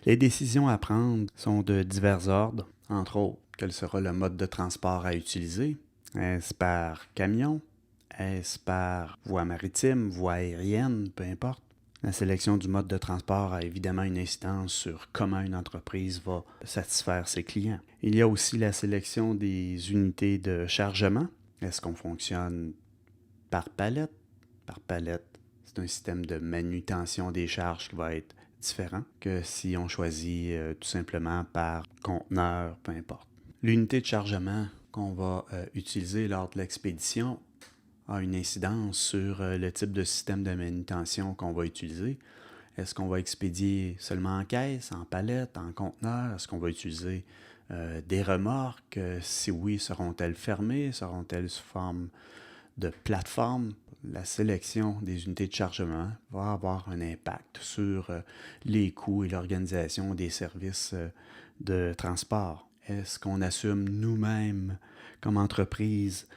Les décisions à prendre sont de divers ordres, entre autres, quel sera le mode de transport à utiliser? Est-ce par camion? Est-ce par voie maritime, voie aérienne, peu importe? La sélection du mode de transport a évidemment une incidence sur comment une entreprise va satisfaire ses clients. Il y a aussi la sélection des unités de chargement. Est-ce qu'on fonctionne par palette? Par palette, c'est un système de manutention des charges qui va être différent que si on choisit tout simplement par conteneur, peu importe. L'unité de chargement qu'on va utiliser lors de l'expédition a une incidence sur le type de système de manutention qu'on va utiliser. Est-ce qu'on va expédier seulement en caisse, en palette, en conteneur? Est-ce qu'on va utiliser des remorques? Si oui, seront-elles fermées? Seront-elles sous forme de plateforme? La sélection des unités de chargement va avoir un impact sur les coûts et l'organisation des services de transport. Est-ce qu'on assume nous-mêmes comme entreprise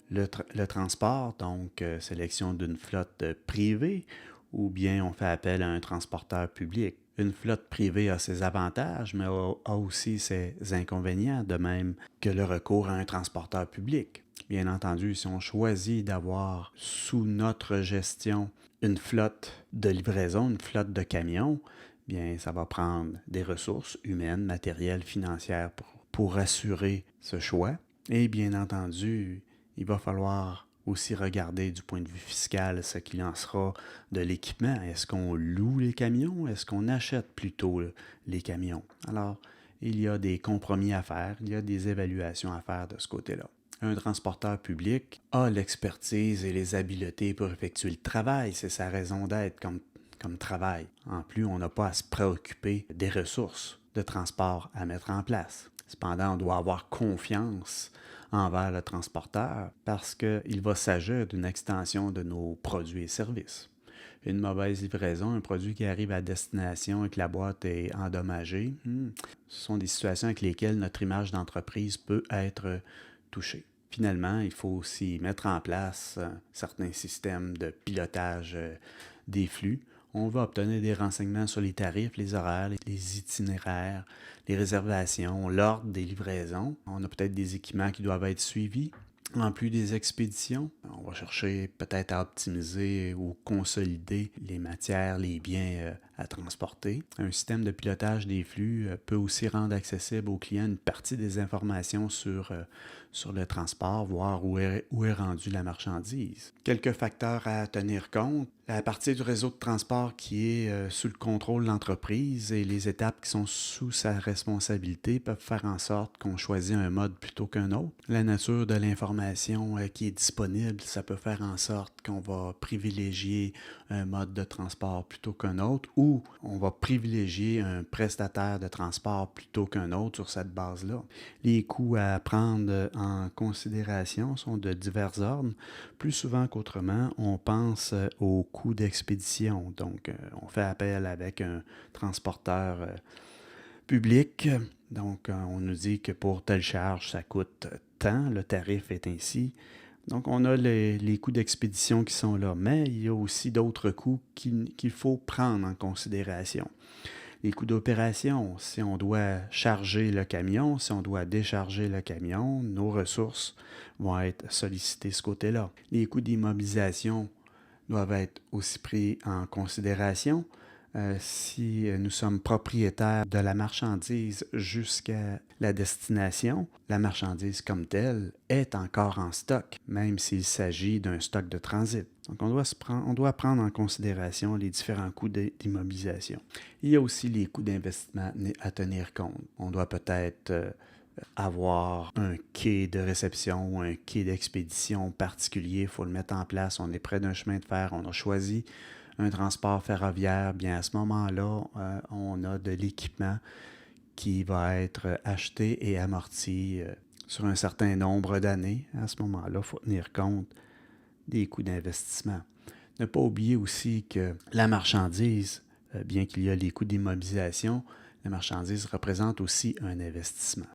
le transport, donc sélection d'une flotte privée, ou bien on fait appel à un transporteur public? Une flotte privée a ses avantages, mais a aussi ses inconvénients, de même que le recours à un transporteur public. Bien entendu, si on choisit d'avoir sous notre gestion une flotte de livraison, une flotte de camions, bien, ça va prendre des ressources humaines, matérielles, financières pour assurer ce choix. Et bien entendu, il va falloir aussi regarder du point de vue fiscal ce qu'il en sera de l'équipement. Est-ce qu'on loue les camions? Est-ce qu'on achète plutôt les camions? Alors, il y a des compromis à faire, il y a des évaluations à faire de ce côté-là. Un transporteur public a l'expertise et les habiletés pour effectuer le travail. C'est sa raison d'être comme travail. En plus, on n'a pas à se préoccuper des ressources de transport à mettre en place. Cependant, on doit avoir confiance envers le transporteur parce qu'il va s'agir d'une extension de nos produits et services. Une mauvaise livraison, un produit qui arrive à destination et que la boîte est endommagée, ce sont des situations avec lesquelles notre image d'entreprise peut être touchée. Finalement, il faut aussi mettre en place certains systèmes de pilotage des flux. On va obtenir des renseignements sur les tarifs, les horaires, les itinéraires, les réservations, l'ordre des livraisons. On a peut-être des équipements qui doivent être suivis. En plus des expéditions, on va chercher peut-être à optimiser ou consolider les matières, les biens à transporter. Un système de pilotage des flux peut aussi rendre accessible aux clients une partie des informations sur le transport, voir où est rendue la marchandise. Quelques facteurs à tenir compte. La partie du réseau de transport qui est sous le contrôle de l'entreprise et les étapes qui sont sous sa responsabilité peuvent faire en sorte qu'on choisit un mode plutôt qu'un autre. La nature de l'information qui est disponible, ça peut faire en sorte qu'on va privilégier un mode de transport plutôt qu'un autre ou on va privilégier un prestataire de transport plutôt qu'un autre sur cette base-là. Les coûts à prendre en considération sont de divers ordres. Plus souvent qu'autrement, on pense aux coûts d'expédition. Donc, on fait appel avec un transporteur public. Donc, on nous dit que pour telle charge, ça coûte tant, le tarif est ainsi. Donc, on a les coûts d'expédition qui sont là, mais il y a aussi d'autres coûts qu'il faut prendre en considération. Les coûts d'opération, si on doit charger le camion, si on doit décharger le camion, nos ressources vont être sollicitées de ce côté-là. Les coûts d'immobilisation doivent être aussi pris en considération. Si nous sommes propriétaires de la marchandise jusqu'à la destination, la marchandise comme telle est encore en stock, même s'il s'agit d'un stock de transit. Donc, on doit prendre en considération les différents coûts d'immobilisation. Il y a aussi les coûts d'investissement à tenir compte. On doit peut-être avoir un quai de réception ou un quai d'expédition particulier. Il faut le mettre en place. On est près d'un chemin de fer. On a choisi un transport ferroviaire. Bien, à ce moment-là, on a de l'équipement qui va être acheté et amorti sur un certain nombre d'années. À ce moment-là, il faut tenir compte des coûts d'investissement. Ne pas oublier aussi que la marchandise, bien qu'il y ait les coûts d'immobilisation, la marchandise représente aussi un investissement.